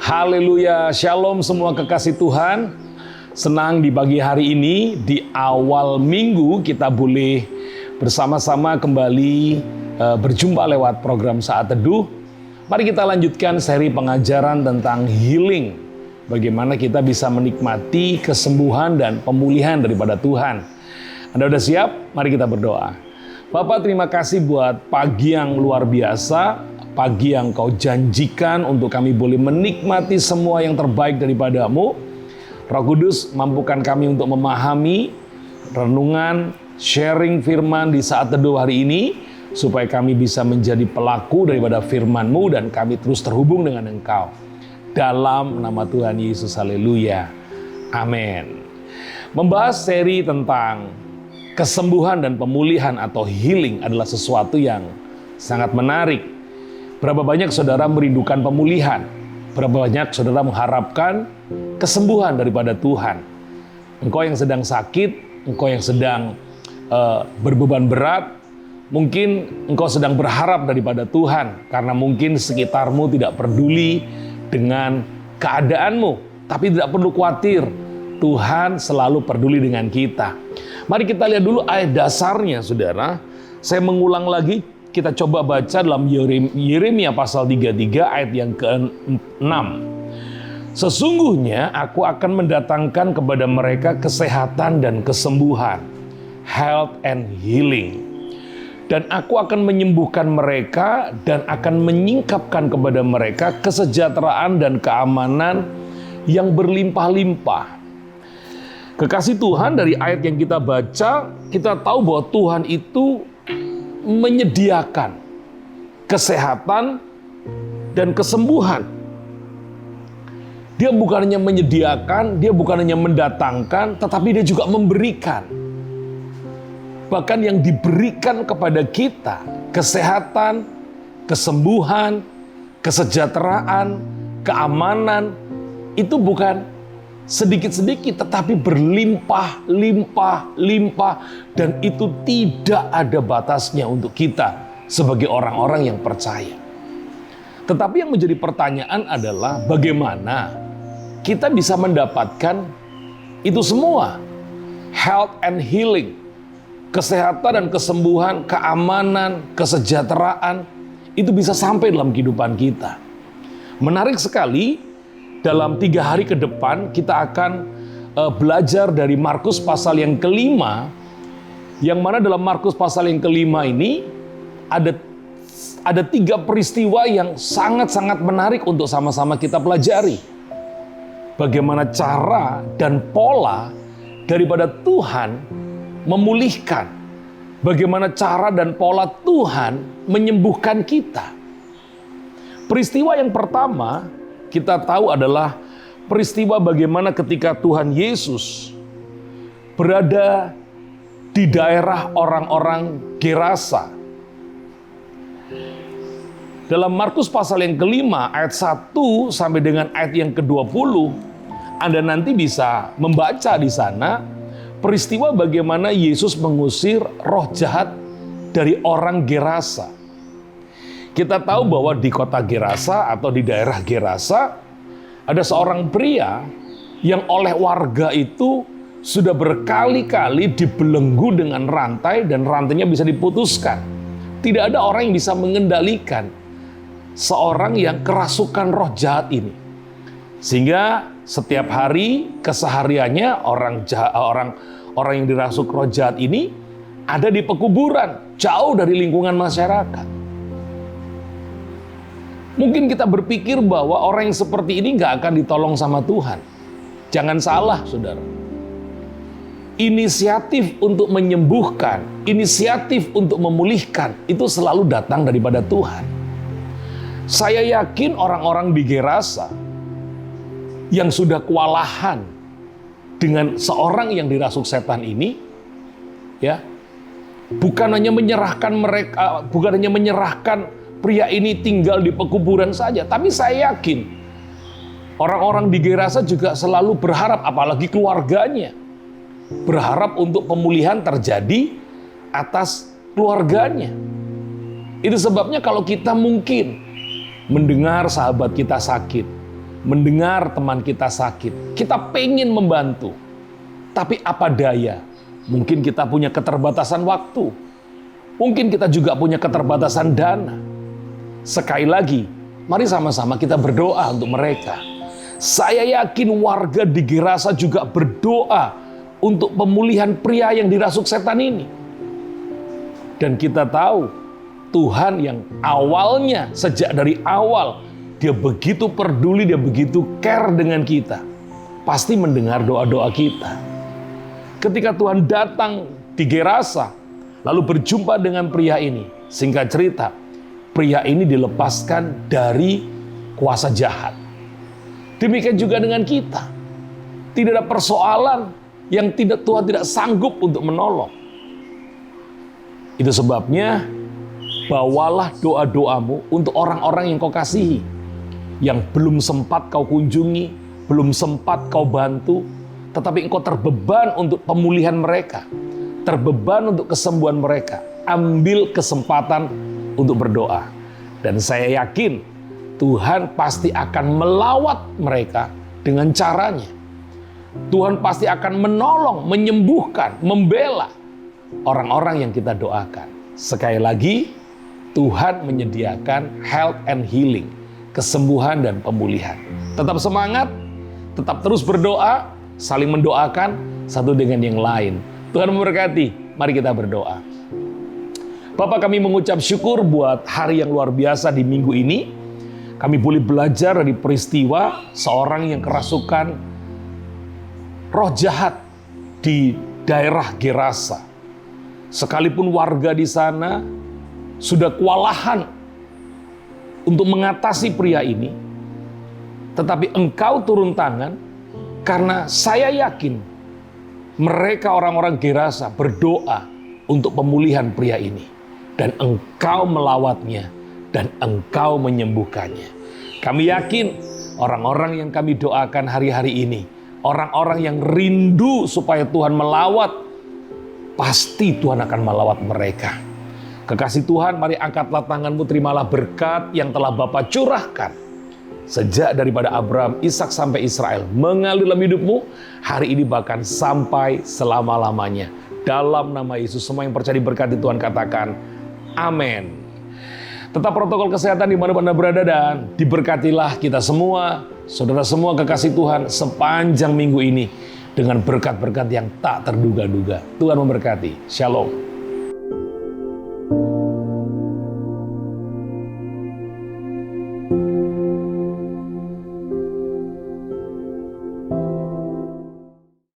Haleluya, shalom semua kekasih Tuhan. Senang di pagi hari ini, di awal minggu kita boleh bersama-sama kembali berjumpa lewat program Saat Teduh. Mari kita lanjutkan seri pengajaran tentang healing. Bagaimana kita bisa menikmati kesembuhan dan pemulihan daripada Tuhan. Anda sudah siap? Mari kita berdoa. Bapak, terima kasih buat pagi yang luar biasa. Pagi yang Kau janjikan untuk kami boleh menikmati semua yang terbaik daripada-Mu. Roh Kudus, mampukan kami untuk memahami renungan, sharing firman di Saat Teduh hari ini, supaya kami bisa menjadi pelaku daripada firman-Mu dan kami terus terhubung dengan Engkau. Dalam nama Tuhan Yesus, haleluya. Amin. Membahas seri tentang kesembuhan dan pemulihan atau healing adalah sesuatu yang sangat menarik. Berapa banyak saudara merindukan pemulihan? Berapa banyak saudara mengharapkan kesembuhan daripada Tuhan? Engkau yang sedang sakit, engkau yang sedang berbeban berat, mungkin engkau sedang berharap daripada Tuhan, karena mungkin sekitarmu tidak peduli dengan keadaanmu. Tapi tidak perlu khawatir, Tuhan selalu peduli dengan kita. Mari kita lihat dulu ayat dasarnya, saudara. Saya mengulang lagi. Kita coba baca dalam Yeremia pasal 33 ayat yang ke-6. Sesungguhnya aku akan mendatangkan kepada mereka kesehatan dan kesembuhan, health and healing. Dan aku akan menyembuhkan mereka dan akan menyingkapkan kepada mereka kesejahteraan dan keamanan yang berlimpah-limpah. Kekasih Tuhan, dari ayat yang kita baca, kita tahu bahwa Tuhan itu menyediakan kesehatan dan kesembuhan. Dia bukan hanya menyediakan, dia bukan hanya mendatangkan, tetapi dia juga memberikan. Bahkan yang diberikan kepada kita, kesehatan, kesembuhan, kesejahteraan, keamanan, itu bukan sedikit-sedikit, tetapi berlimpah-limpah, dan itu tidak ada batasnya untuk kita sebagai orang-orang yang percaya. Tetapi yang menjadi pertanyaan adalah bagaimana kita bisa mendapatkan itu semua, health and healing, kesehatan dan kesembuhan, keamanan, kesejahteraan, itu bisa sampai dalam kehidupan kita. Menarik sekali. Dalam 3 hari ke depan kita akan belajar dari Markus pasal yang ke-5, yang mana dalam Markus pasal yang ke-5 ini ada 3 peristiwa yang sangat-sangat menarik untuk sama-sama kita pelajari. Bagaimana cara dan pola daripada Tuhan memulihkan. Bagaimana cara dan pola Tuhan menyembuhkan kita. Peristiwa yang pertama kita tahu adalah peristiwa bagaimana ketika Tuhan Yesus berada di daerah orang-orang Gerasa. Dalam Markus pasal yang ke-5 ayat 1 sampai dengan ayat yang ke-20, Anda nanti bisa membaca di sana peristiwa bagaimana Yesus mengusir roh jahat dari orang Gerasa. Kita tahu bahwa di kota Gerasa atau di daerah Gerasa ada seorang pria yang oleh warga itu sudah berkali-kali dibelenggu dengan rantai dan rantainya bisa diputuskan. Tidak ada orang yang bisa mengendalikan seorang yang kerasukan roh jahat ini. Sehingga setiap hari kesehariannya orang yang dirasuk roh jahat ini ada di pekuburan, jauh dari lingkungan masyarakat. Mungkin kita berpikir bahwa orang yang seperti ini nggak akan ditolong sama Tuhan. Jangan salah, saudara. Inisiatif untuk menyembuhkan, inisiatif untuk memulihkan, itu selalu datang daripada Tuhan. Saya yakin orang-orang di Gerasa yang sudah kewalahan dengan seorang yang dirasuk setan ini, ya, bukan hanya menyerahkan pria ini tinggal di pekuburan saja. Tapi saya yakin orang-orang di Gerasa juga selalu berharap, apalagi keluarganya, berharap untuk pemulihan terjadi atas keluarganya. Itu sebabnya kalau kita mungkin mendengar sahabat kita sakit, mendengar teman kita sakit. Kita pengen membantu. Tapi apa daya? Mungkin kita punya keterbatasan waktu. Mungkin kita juga punya keterbatasan dana. Sekali lagi, mari sama-sama kita berdoa untuk mereka. Saya yakin warga di Gerasa juga berdoa untuk pemulihan pria yang dirasuk setan ini. Dan kita tahu Tuhan yang awalnya, sejak dari awal, Dia begitu peduli, Dia begitu care dengan kita. Pasti mendengar doa-doa kita. Ketika Tuhan datang di Gerasa, lalu berjumpa dengan pria ini. Singkat cerita, pria ini dilepaskan dari kuasa jahat. Demikian juga dengan kita. Tidak ada persoalan yang Tuhan tidak sanggup untuk menolong. Itu sebabnya, bawalah doa-doamu untuk orang-orang yang kau kasihi. Yang belum sempat kau kunjungi, belum sempat kau bantu, tetapi engkau terbeban untuk pemulihan mereka. Terbeban untuk kesembuhan mereka. Ambil kesempatan untuk berdoa. Dan saya yakin Tuhan pasti akan melawat mereka dengan caranya. Tuhan pasti akan menolong, menyembuhkan, membela orang-orang yang kita doakan. Sekali lagi, Tuhan menyediakan health and healing, kesembuhan dan pemulihan. Tetap semangat, tetap terus berdoa, saling mendoakan satu dengan yang lain. Tuhan memberkati. Mari kita berdoa. Bapa, kami mengucap syukur buat hari yang luar biasa di minggu ini. Kami boleh belajar dari peristiwa seorang yang kerasukan roh jahat di daerah Gerasa. Sekalipun warga di sana sudah kewalahan untuk mengatasi pria ini, tetapi Engkau turun tangan karena saya yakin mereka orang-orang Gerasa berdoa untuk pemulihan pria ini. Dan Engkau melawatnya dan Engkau menyembuhkannya. Kami yakin orang-orang yang kami doakan hari-hari ini, orang-orang yang rindu supaya Tuhan melawat, pasti Tuhan akan melawat mereka. Kekasih Tuhan, mari angkatlah tanganmu, terimalah berkat yang telah Bapa curahkan. Sejak daripada Abraham, Ishak sampai Israel, mengalir dalam hidupmu, hari ini bahkan sampai selama-lamanya. Dalam nama Yesus, semua yang percaya diberkati Tuhan katakan, amin. Tetap protokol kesehatan di mana-mana berada dan diberkatilah kita semua, saudara semua kekasih Tuhan sepanjang minggu ini dengan berkat-berkat yang tak terduga-duga. Tuhan memberkati. Shalom.